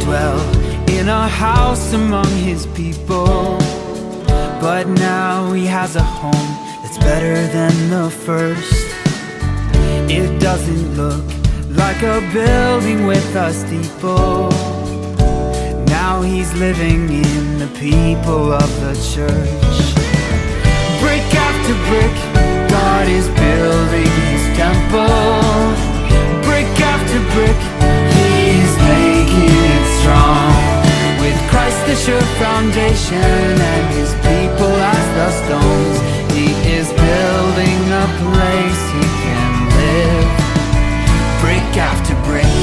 dwell in a house among his people. But now he has a home that's better than the first. It doesn't look like a building with a steeple. Now he's living in the people of the church. Brick after brick, God is building his temple. Brick after brick, he's making it strong. With Christ the sure foundation and his people as the stones, he is building a place he can live. Brick after brick.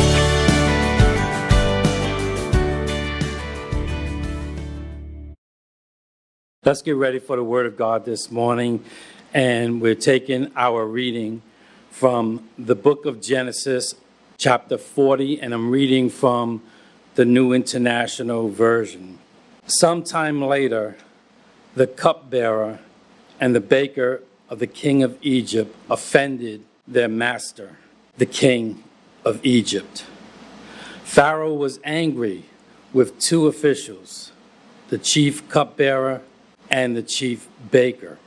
Let's get ready for the Word of God this morning, and we're taking our reading from the book of Genesis, chapter 40, and I'm reading from the New International Version. Sometime later, the cupbearer and the baker of the king of Egypt offended their master, the king of Egypt. Pharaoh was angry with two officials, the chief cupbearer and the chief baker,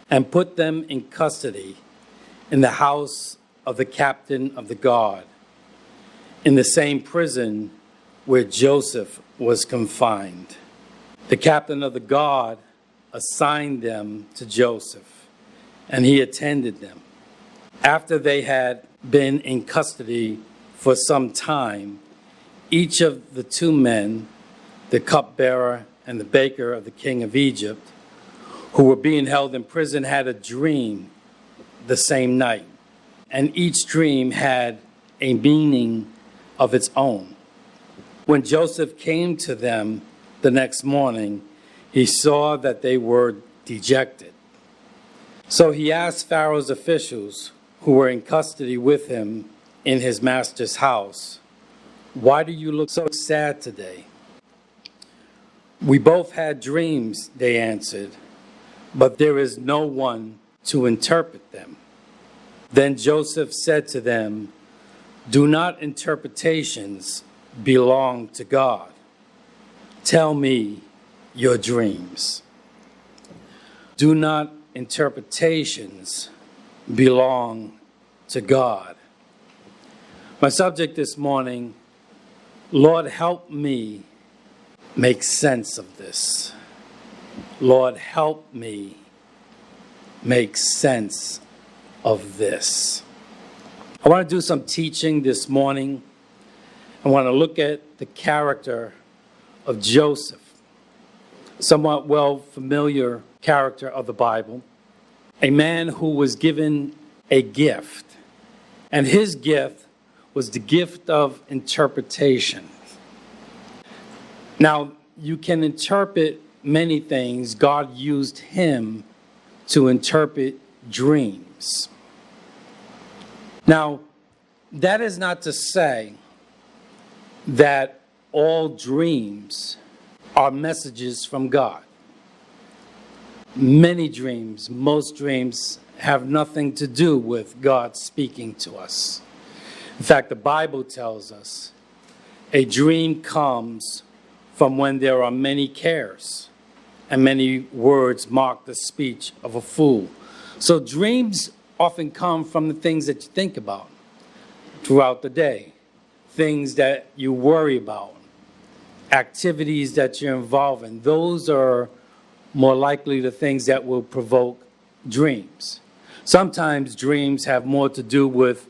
and put them in custody in the house of the captain of the guard, in the same prison where Joseph was confined. The captain of the guard assigned them to Joseph, and he attended them. After they had been in custody for some time, each of the two men, the cupbearer and the baker of the king of Egypt, who were being held in prison, had a dream the same night. And each dream had a meaning of its own. When Joseph came to them the next morning, he saw that they were dejected. So he asked Pharaoh's officials, who were in custody with him in his master's house, "Why do you look so sad today?" "We both had dreams," they answered, "but there is no one to interpret them." Then Joseph said to them, "Do not interpretations belong to God? Tell me your dreams." Do not interpretations belong to God? My subject this morning, Lord, help me make sense of this. Lord, help me make sense of this. I want to do some teaching this morning. I want to look at the character of Joseph, somewhat well familiar character of the Bible, a man who was given a gift, and his gift was the gift of interpretation. Now, you can interpret many things. God used him to interpret dreams. Now, that is not to say that all dreams are messages from God. Many dreams, most dreams, have nothing to do with God speaking to us. In fact, the Bible tells us a dream comes from when there are many cares, and many words mark the speech of a fool. So dreams often come from the things that you think about throughout the day, things that you worry about, activities that you're involved in. Those are more likely the things that will provoke dreams. Sometimes dreams have more to do with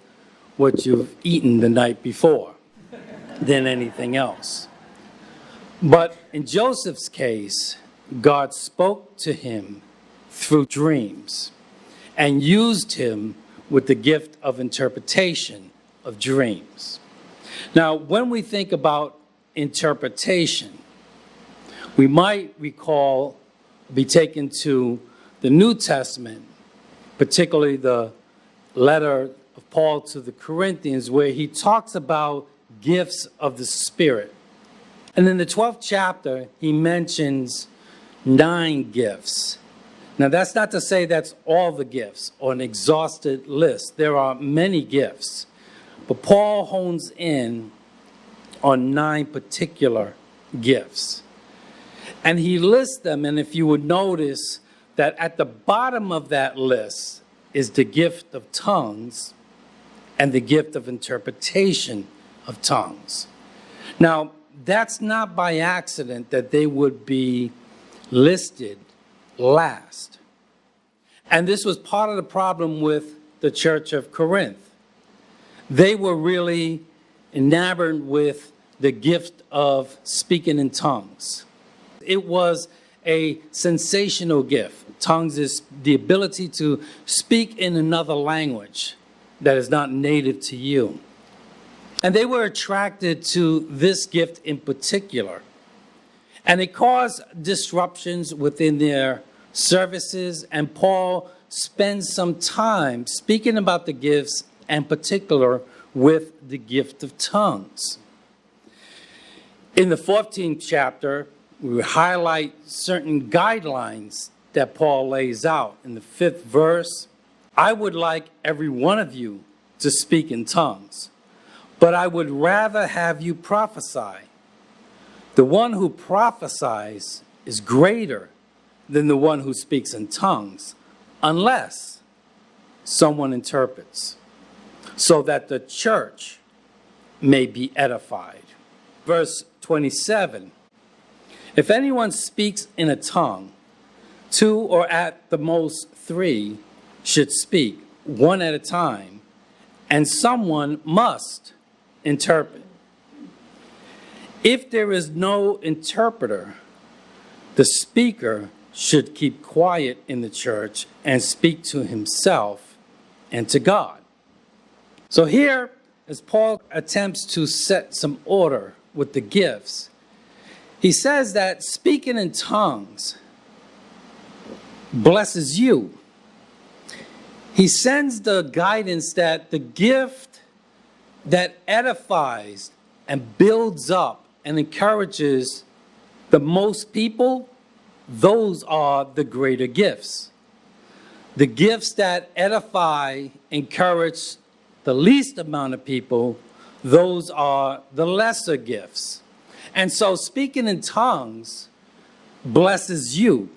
what you've eaten the night before than anything else. But in Joseph's case, God spoke to him through dreams and used him with the gift of interpretation of dreams. Now, when we think about interpretation, we might be taken to the New Testament, particularly the letter of Paul to the Corinthians, where he talks about gifts of the Spirit. And in the 12th chapter, he mentions 9 gifts. Now, that's not to say that's all the gifts or an exhausted list. There are many gifts. But Paul hones in on 9 particular gifts. And he lists them, and if you would notice that at the bottom of that list is the gift of tongues and the gift of interpretation of tongues. Now, that's not by accident that they would be listed last. And this was part of the problem with the church of Corinth. They were really enamored with the gift of speaking in tongues. It was a sensational gift. Tongues is the ability to speak in another language that is not native to you. And they were attracted to this gift in particular. And it caused disruptions within their services, and Paul spends some time speaking about the gifts, and particular with the gift of tongues. In the 14th chapter, we highlight certain guidelines that Paul lays out. In the 5th verse, I would like every one of you to speak in tongues, but I would rather have you prophesy. The one who prophesies is greater than the one who speaks in tongues, unless someone interprets, so that the church may be edified. Verse 27, if anyone speaks in a tongue, 2 or at the most 3 should speak, one at a time, and someone must interpret. If there is no interpreter, the speaker should keep quiet in the church and speak to himself and to God. So here, as Paul attempts to set some order with the gifts, he says that speaking in tongues blesses you. He sends the guidance that the gift that edifies and builds up and encourages the most people, those are the greater gifts. The gifts that edify, encourage the least amount of people, those are the lesser gifts. And so speaking in tongues blesses you,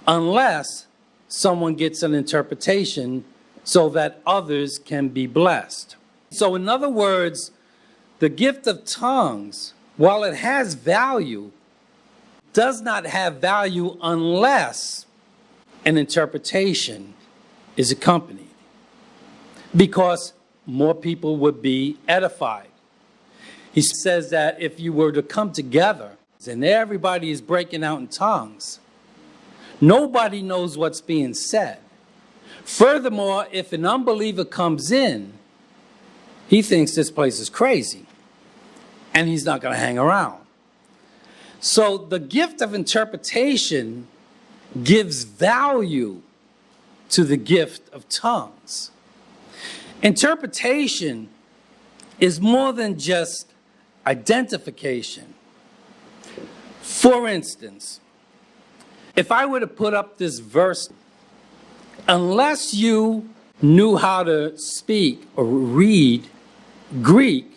unless someone gets an interpretation so that others can be blessed. So in other words, the gift of tongues, while it has value, does not have value unless an interpretation is accompanied, because more people would be edified. He says that if you were to come together and everybody is breaking out in tongues, nobody knows what's being said. Furthermore, if an unbeliever comes in, he thinks this place is crazy, and he's not going to hang around. So the gift of interpretation gives value to the gift of tongues. Interpretation is more than just identification. For instance, if I were to put up this verse, unless you knew how to speak or read Greek,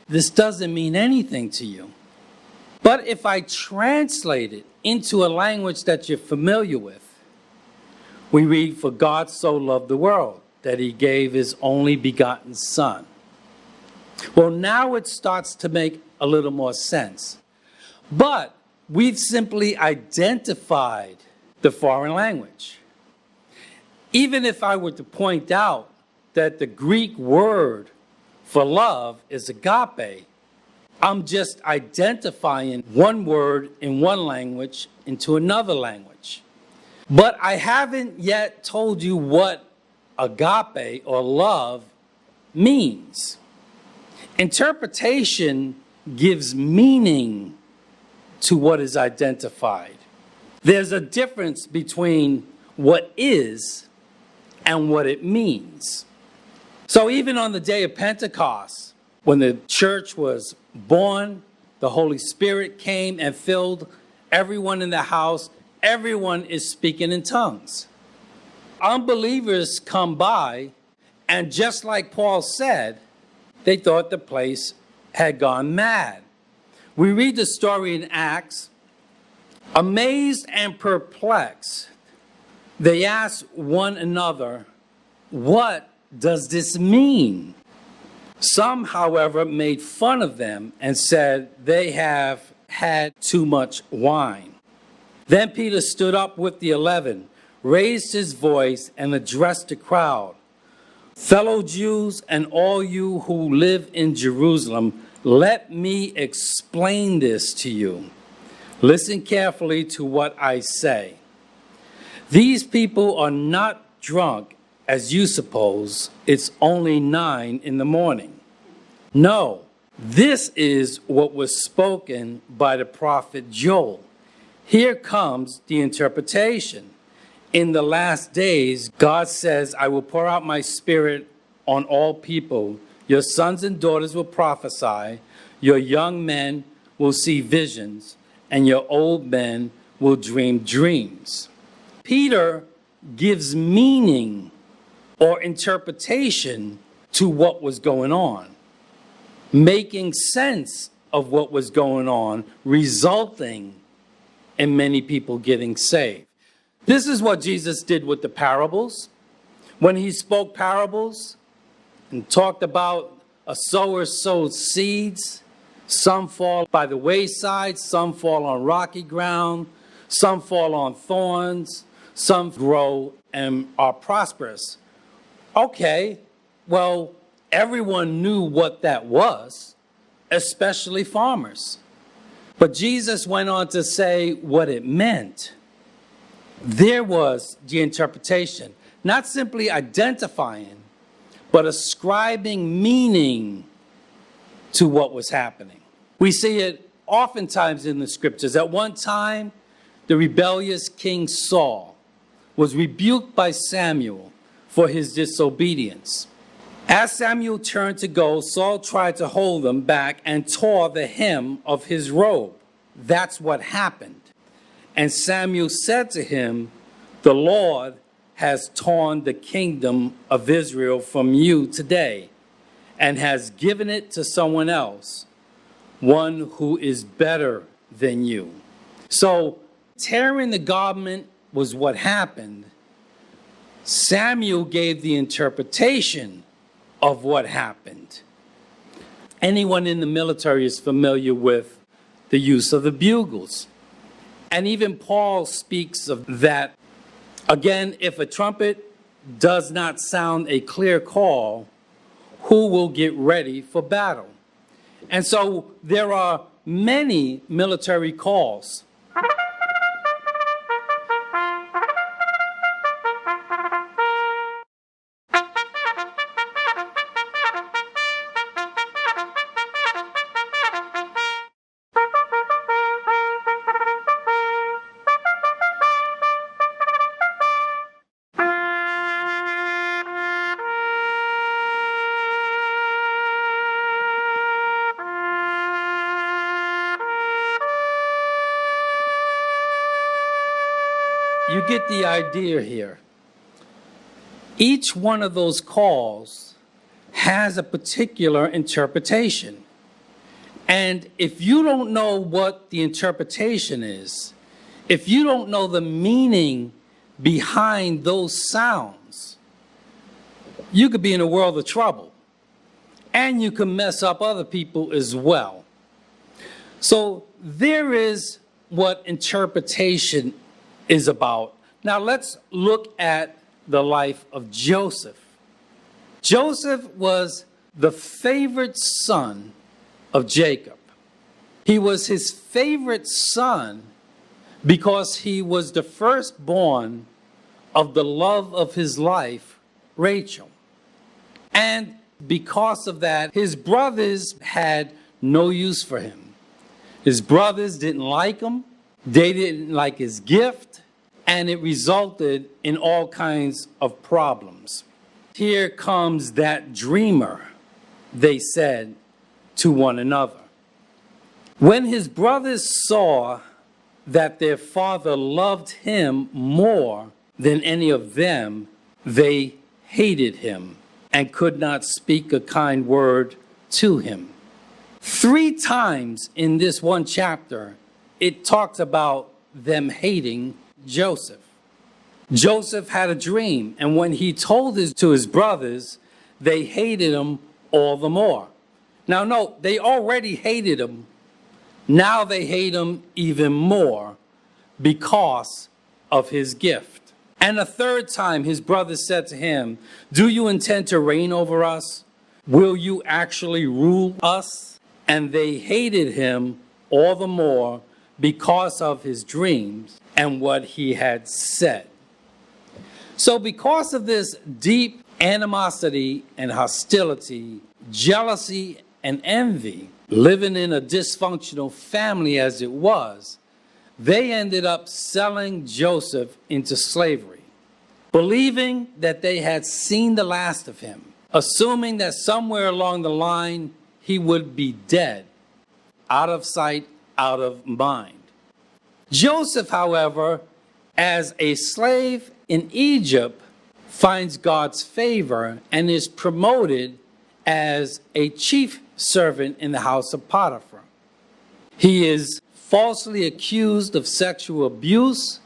this doesn't mean anything to you. But if I translate it into a language that you're familiar with, we read, for God so loved the world that he gave his only begotten Son. Well, now it starts to make a little more sense. But we've simply identified the foreign language. Even if I were to point out that the Greek word for love is agape, I'm just identifying one word in one language into another language. But I haven't yet told you what agape or love means. Interpretation gives meaning to what is identified. There's a difference between what is and what it means. So even on the day of Pentecost, when the church was born, the Holy Spirit came and filled everyone in the house. Everyone is speaking in tongues. Unbelievers come by, and just like Paul said, they thought the place had gone mad. We read the story in Acts. Amazed and perplexed, they asked one another, "What does this mean?" Some, however, made fun of them and said they have had too much wine. Then Peter stood up with the 11, raised his voice, and addressed the crowd. "Fellow Jews and all you who live in Jerusalem, let me explain this to you. Listen carefully to what I say. These people are not drunk, as you suppose. It's only 9 in the morning. No, this is what was spoken by the prophet Joel. Here comes the interpretation. In the last days, God says, I will pour out my spirit on all people. Your sons and daughters will prophesy. Your young men will see visions, and your old men will dream dreams." Peter gives meaning or interpretation to what was going on, making sense of what was going on, resulting in many people getting saved. This is what Jesus did with the parables. When he spoke parables and talked about a sower sowed seeds, some fall by the wayside, some fall on rocky ground, some fall on thorns, some grow and are prosperous. Okay, well, everyone knew what that was, especially farmers. But Jesus went on to say what it meant. There was the interpretation, not simply identifying, but ascribing meaning to what was happening. We see it oftentimes in the scriptures. At one time, the rebellious King Saul was rebuked by Samuel for his disobedience. As Samuel turned to go, Saul tried to hold him back and tore the hem of his robe. That's what happened. And Samuel said to him, "The Lord has torn the kingdom of Israel from you today and has given it to someone else, one who is better than you." So tearing the garment was what happened. Samuel gave the interpretation of what happened. Anyone in the military is familiar with the use of the bugles. And even Paul speaks of that. Again, if a trumpet does not sound a clear call, who will get ready for battle? And so there are many military calls. You get the idea here. Each one of those calls has a particular interpretation. And if you don't know what the interpretation is, if you don't know the meaning behind those sounds, you could be in a world of trouble. And you can mess up other people as well. So there is what interpretation is about. Now let's look at the life of Joseph. Joseph was the favorite son of Jacob. He was his favorite son because he was the firstborn of the love of his life, Rachel. And because of that, his brothers had no use for him. His brothers didn't like him. They didn't like his gift, and it resulted in all kinds of problems. Here comes that dreamer, they said to one another. When his brothers saw that their father loved him more than any of them, they hated him and could not speak a kind word to him. 3 times in this one chapter, it talks about them hating Joseph. Joseph had a dream, and when he told it to his brothers, they hated him all the more. Now, note, they already hated him. Now they hate him even more because of his gift. And a 3rd time, his brothers said to him, "Do you intend to reign over us? Will you actually rule us?" And they hated him all the more because of his dreams and what he had said. So because of this deep animosity and hostility, jealousy and envy, living in a dysfunctional family as it was, they ended up selling Joseph into slavery, believing that they had seen the last of him, assuming that somewhere along the line he would be dead, out of sight, out of mind. Joseph, however, as a slave in Egypt, finds God's favor and is promoted as a chief servant in the house of Potiphar. He is falsely accused of sexual abuse,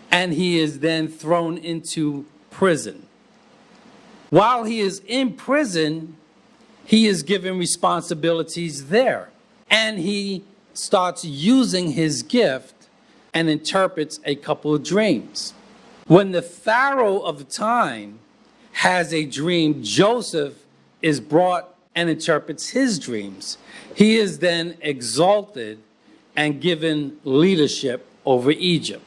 and he is then thrown into prison. While he is in prison, he is given responsibilities there, and he starts using his gift and interprets a couple of dreams. When the Pharaoh of the time has a dream, Joseph is brought and interprets his dreams. He is then exalted and given leadership over Egypt.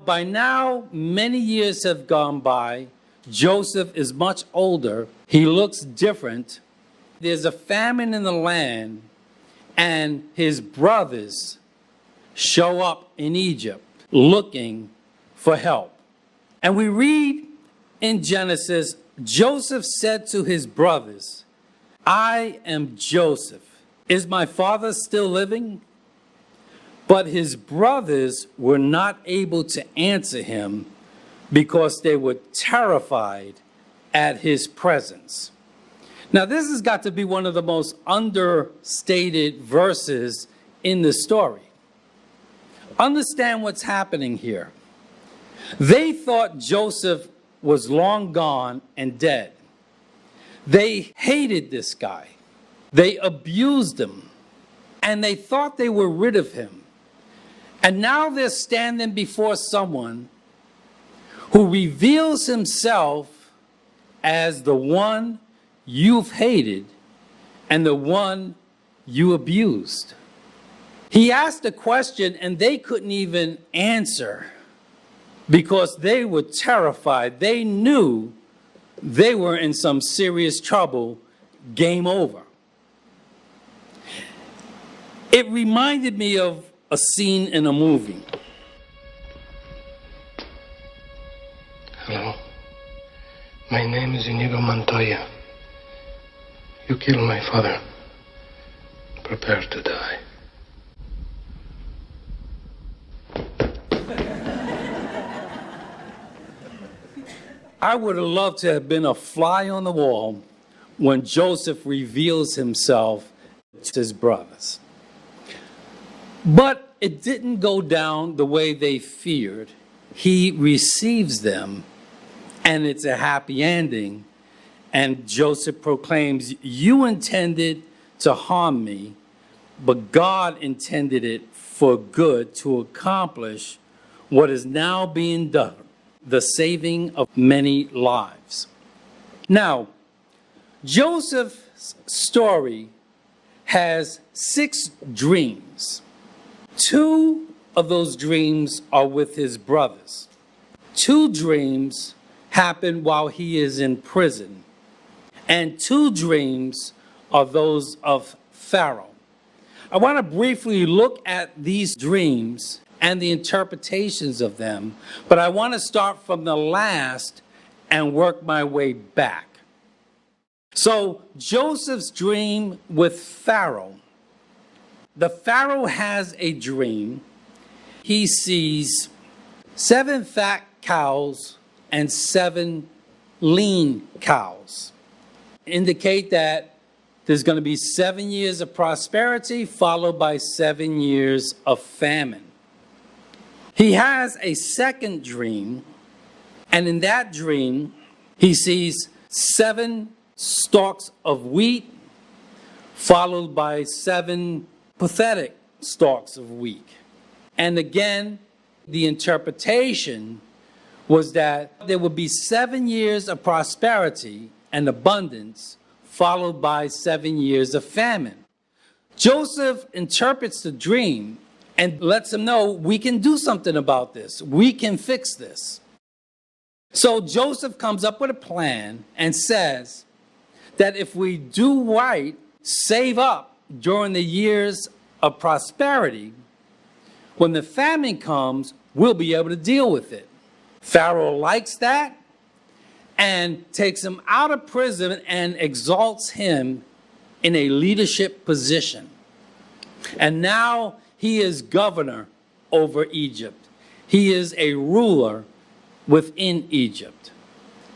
By now, many years have gone by. Joseph is much older. He looks different. There's a famine in the land, and his brothers show up in Egypt looking for help. And we read in Genesis, Joseph said to his brothers, "I am Joseph. Is my father still living?" But his brothers were not able to answer him because they were terrified at his presence. Now, this has got to be one of the most understated verses in the story. Understand what's happening here. They thought Joseph was long gone and dead. They hated this guy. They abused him. And they thought they were rid of him. And now they're standing before someone who reveals himself as the one you've hated and the one you abused. He asked a question and they couldn't even answer because they were terrified. They knew they were in some serious trouble. Game over. It reminded me of a scene in a movie. Hello. My name is Inigo Montoya. You killed my father. Prepare to die. I would have loved to have been a fly on the wall when Joseph reveals himself to his brothers. But it didn't go down the way they feared. He receives them, and it's a happy ending. And Joseph proclaims, "You intended to harm me, but God intended it for good to accomplish what is now being done, the saving of many lives." Now, Joseph's story has 6 dreams. 2 of those dreams are with his brothers. 2 dreams happen while he is in prison. And 2 dreams are those of Pharaoh. I want to briefly look at these dreams and the interpretations of them, but I want to start from the last and work my way back. So, Joseph's dream with Pharaoh. The Pharaoh has a dream. He sees 7 fat cows and 7 lean cows. Indicate that there's going to be 7 years of prosperity followed by 7 years of famine. He has a second dream, and in that dream, he sees 7 stalks of wheat followed by 7 pathetic stalks of wheat. And again, the interpretation was that there would be 7 years of prosperity and abundance followed by 7 years of famine. Joseph interprets the dream and lets him know, we can do something about this. We can fix this. So Joseph comes up with a plan and says that if we do right, save up during the years of prosperity, when the famine comes, we'll be able to deal with it. Pharaoh likes that and takes him out of prison and exalts him in a leadership position. And now he is governor over Egypt. He is a ruler within Egypt.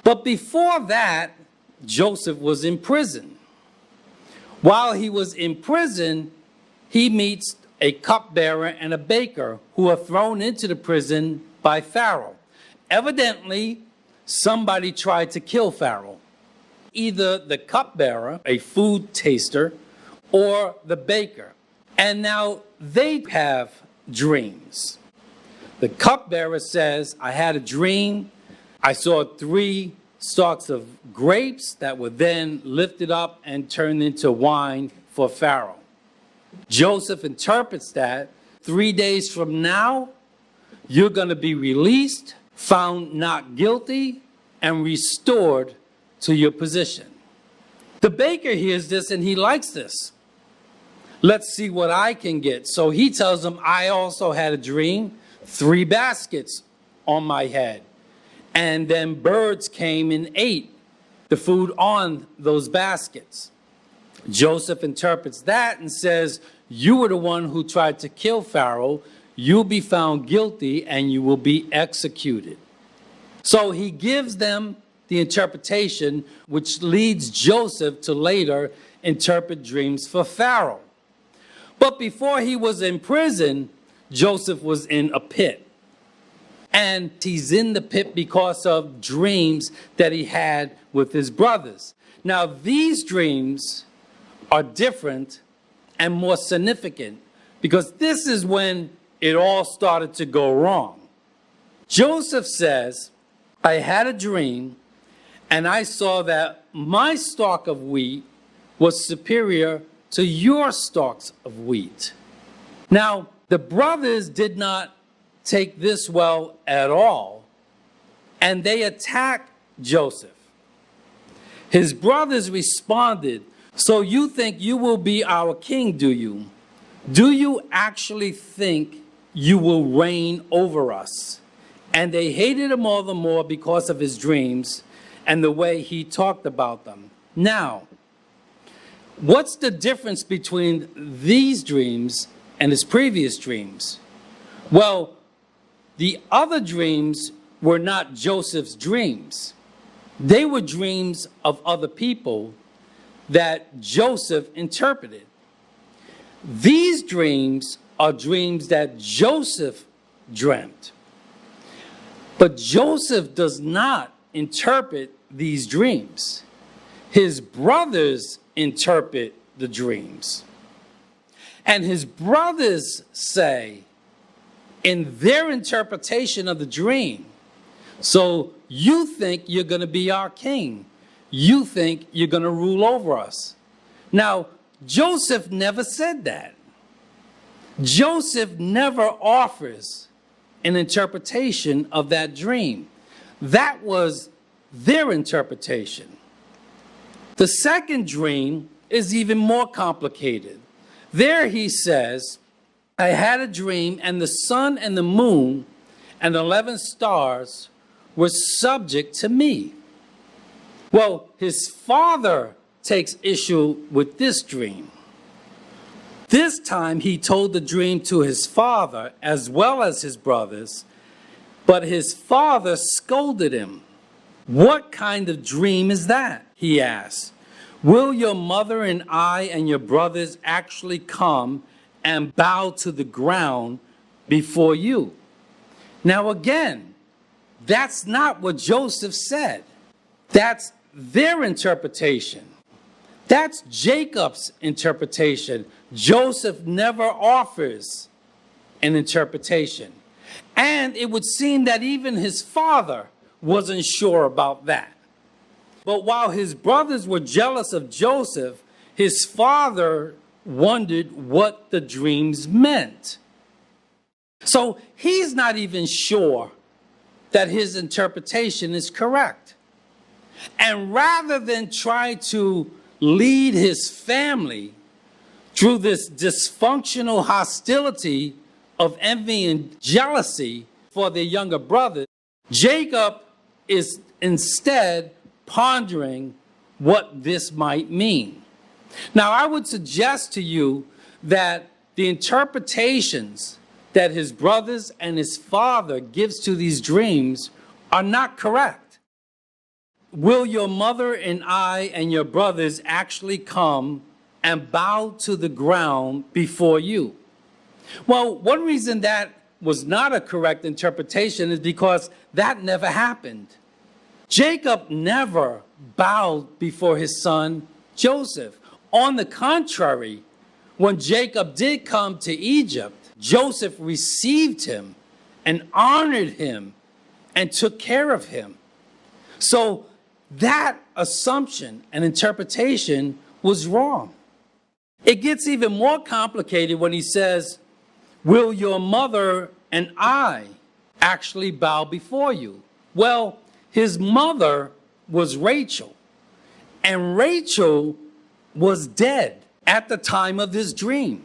But before that, Joseph was in prison. While he was in prison, he meets a cupbearer and a baker who are thrown into the prison by Pharaoh. Evidently, somebody tried to kill Pharaoh. Either the cupbearer, a food taster, or the baker. And now they have dreams. The cupbearer says, I had a dream. I saw 3 stalks of grapes that were then lifted up and turned into wine for Pharaoh. Joseph interprets that 3 days from now, you're going to be released, found not guilty, and restored to your position. The baker hears this and he likes this. Let's see what I can get. So he tells him, I also had a dream, 3 baskets on my head. And then birds came and ate the food on those baskets. Joseph interprets that and says, you were the one who tried to kill Pharaoh. You'll be found guilty and you will be executed. So he gives them the interpretation, which leads Joseph to later interpret dreams for Pharaoh. But before he was in prison, Joseph was in a pit. And he's in the pit because of dreams that he had with his brothers. Now, these dreams are different and more significant because this is when it all started to go wrong. Joseph says, I had a dream and I saw that my stalk of wheat was superior to your stalks of wheat. Now, the brothers did not take this well at all, and they attacked Joseph. His brothers responded, so you think you will be our king, do you? Do you actually think you will reign over us? And they hated him all the more because of his dreams and the way he talked about them. Now, what's the difference between these dreams and his previous dreams? Well, the other dreams were not Joseph's dreams. They were dreams of other people that Joseph interpreted. These dreams are dreams that Joseph dreamt. But Joseph does not interpret these dreams. His brothers interpret the dreams. And his brothers say, in their interpretation of the dream, so you think you're going to be our king. You think you're going to rule over us. Now, Joseph never said that. Joseph never offers an interpretation of that dream. That was their interpretation. The second dream is even more complicated. There he says, I had a dream, and the sun and the moon and 11 stars were subject to me. Well, his father takes issue with this dream. This time he told the dream to his father as well as his brothers, but his father scolded him. What kind of dream is that? He asked. Will your mother and I and your brothers actually come and bow to the ground before you? Now again, that's not what Joseph said. That's their interpretation. That's Jacob's interpretation. Joseph never offers an interpretation. And it would seem that even his father wasn't sure about that. But while his brothers were jealous of Joseph, his father wondered what the dreams meant. So he's not even sure that his interpretation is correct. And rather than try to lead his family through this dysfunctional hostility of envy and jealousy for their younger brother, Jacob is instead pondering what this might mean. Now, I would suggest to you that the interpretations that his brothers and his father gives to these dreams are not correct. Will your mother and I and your brothers actually come and bow to the ground before you? Well, one reason that was not a correct interpretation is because that never happened. Jacob never bowed before his son Joseph. On the contrary, when Jacob did come to Egypt, Joseph received him and honored him and took care of him. So that assumption and interpretation was wrong. It gets even more complicated when he says, will your mother and I actually bow before you? Well, his mother was Rachel, and Rachel was dead at the time of his dream.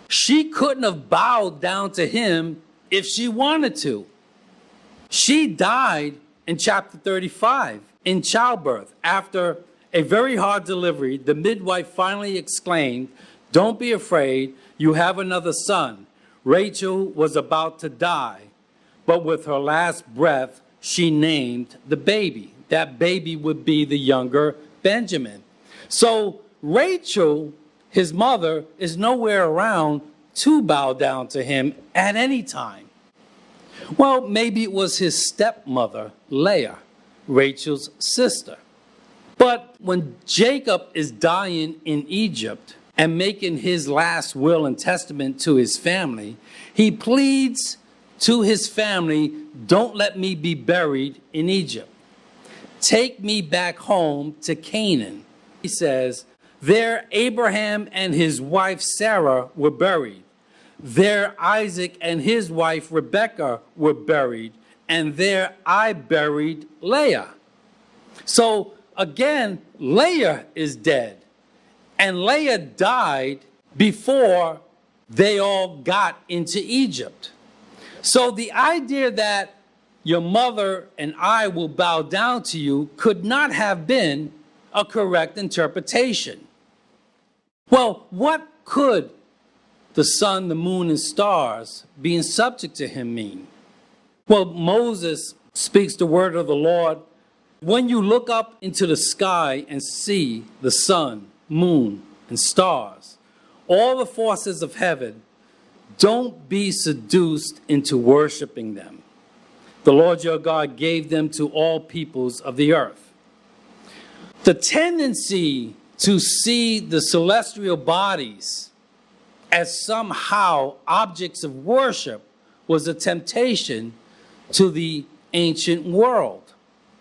She couldn't have bowed down to him if she wanted to. She died in chapter 35 in childbirth. After a very hard delivery, the midwife finally exclaimed, "Don't be afraid, you have another son." Rachel was about to die, but with her last breath, she named the baby. That baby would be the younger Benjamin. So Rachel, his mother, is nowhere around to bow down to him at any time. Well, maybe it was his stepmother, Leah, Rachel's sister. But when Jacob is dying in Egypt and making his last will and testament to his family, he pleads to his family, don't let me be buried in Egypt. Take me back home to Canaan. He says, there Abraham and his wife Sarah were buried. There Isaac and his wife Rebekah were buried. And there I buried Leah. So again, Leah is dead. And Leah died before they all got into Egypt. So the idea that your mother and I will bow down to you could not have been a correct interpretation. Well, what could the sun, the moon, and stars being subject to him mean? Well, Moses speaks the word of the Lord. When you look up into the sky and see the sun, moon, and stars, all the forces of heaven, don't be seduced into worshiping them. The Lord your God gave them to all peoples of the earth. The tendency to see the celestial bodies as somehow objects of worship was a temptation to the ancient world.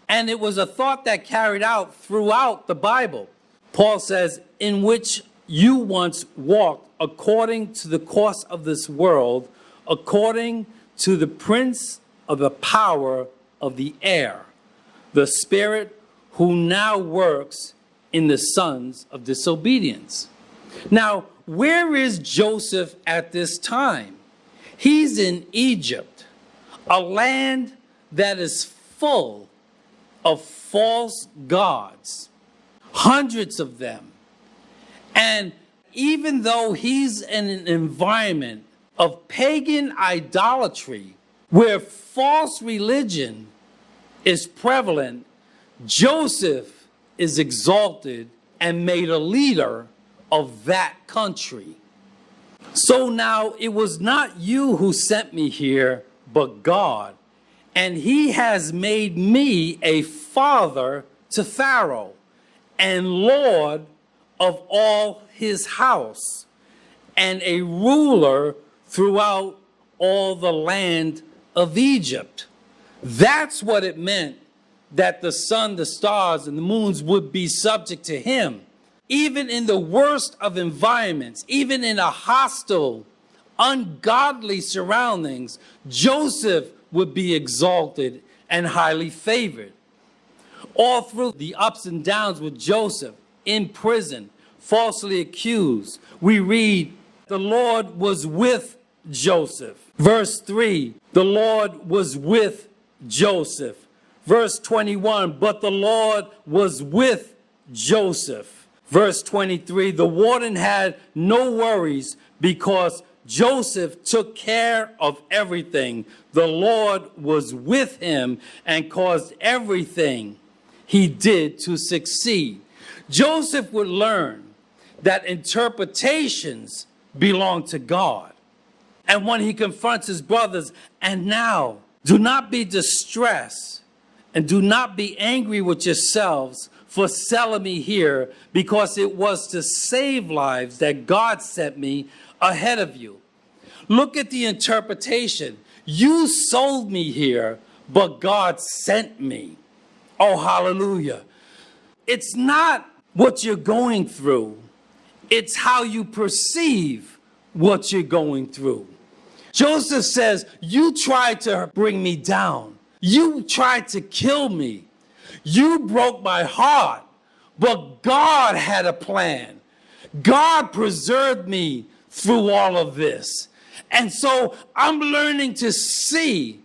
And it was a thought that carried out throughout the Bible. Paul says, in which you once walked according to the course of this world, according to the prince of the power of the air, the spirit who now works in the sons of disobedience. Now, where is Joseph at this time? He's in Egypt, a land that is full of false gods, hundreds of them. And even though he's in an environment of pagan idolatry, where false religion is prevalent, Joseph is exalted and made a leader of that country. So now it was not you who sent me here, but God. And he has made me a father to Pharaoh and Lord of all his house and a ruler throughout all the land of Egypt. That's what it meant that the sun, the stars, and the moons would be subject to him. Even in the worst of environments, even in a hostile, ungodly surroundings, Joseph would be exalted and highly favored. All through the ups and downs with Joseph, in prison, falsely accused, we read, the Lord was with Joseph. Verse 3, the Lord was with Joseph. Verse 21, but the Lord was with Joseph. Verse 23, the warden had no worries because Joseph took care of everything. The Lord was with him and caused everything he did to succeed. Joseph would learn that interpretations belong to God. And when he confronts his brothers, and now do not be distressed and do not be angry with yourselves for selling me here, because it was to save lives that God sent me ahead of you. Look at the interpretation. You sold me here, but God sent me. Oh, hallelujah. It's not what you're going through. It's how you perceive what you're going through. Joseph says, you tried to bring me down. You tried to kill me. You broke my heart, but God had a plan. God preserved me through all of this. And so I'm learning to see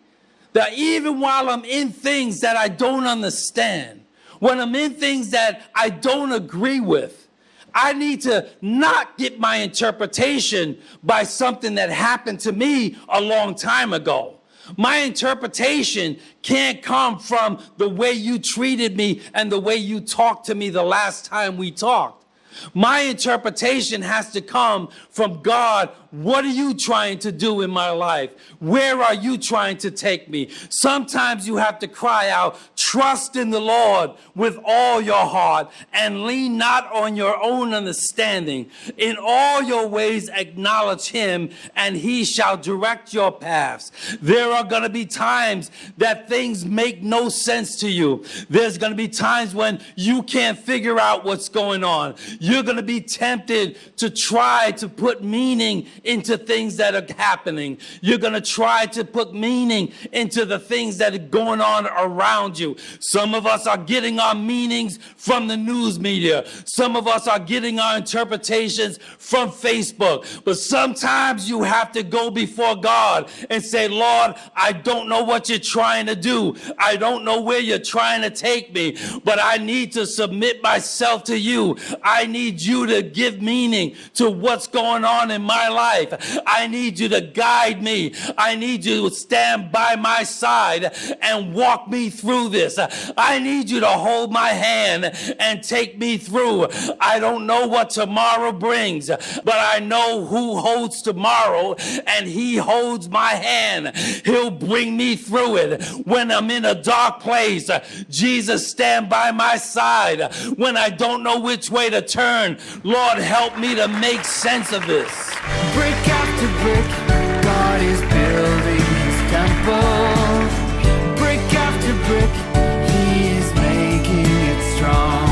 that even while I'm in things that I don't understand, when I'm in things that I don't agree with, I need to not get my interpretation by something that happened to me a long time ago. My interpretation can't come from the way you treated me and the way you talked to me the last time we talked. My interpretation has to come from God. What are you trying to do in my life? Where are you trying to take me? Sometimes you have to cry out, trust in the Lord with all your heart and lean not on your own understanding. In all your ways acknowledge him and he shall direct your paths. There are going to be times that things make no sense to you. There's going to be times when you can't figure out what's going on. You're going to be tempted to try to put meaning into things that are happening. You're going to try to put meaning into the things that are going on around you. Some of us are getting our meanings from the news media. Some of us are getting our interpretations from Facebook. But sometimes you have to go before God and say, Lord, I don't know what you're trying to do. I don't know where you're trying to take me, but I need to submit myself to you. I need you to give meaning to what's going on in my life. I need you to guide me. I need you to stand by my side and walk me through this. I need you to hold my hand and take me through. I don't know what tomorrow brings, but I know who holds tomorrow, and he holds my hand. He'll bring me through it. When I'm in a dark place, Jesus stand by my side. When I don't know which way to turn, Lord, help me to make sense of this. Brick after brick, God is building his temple. Brick after brick, he is making it strong.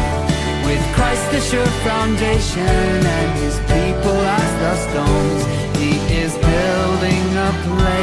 With Christ the sure foundation and his people as the stones, he is building a place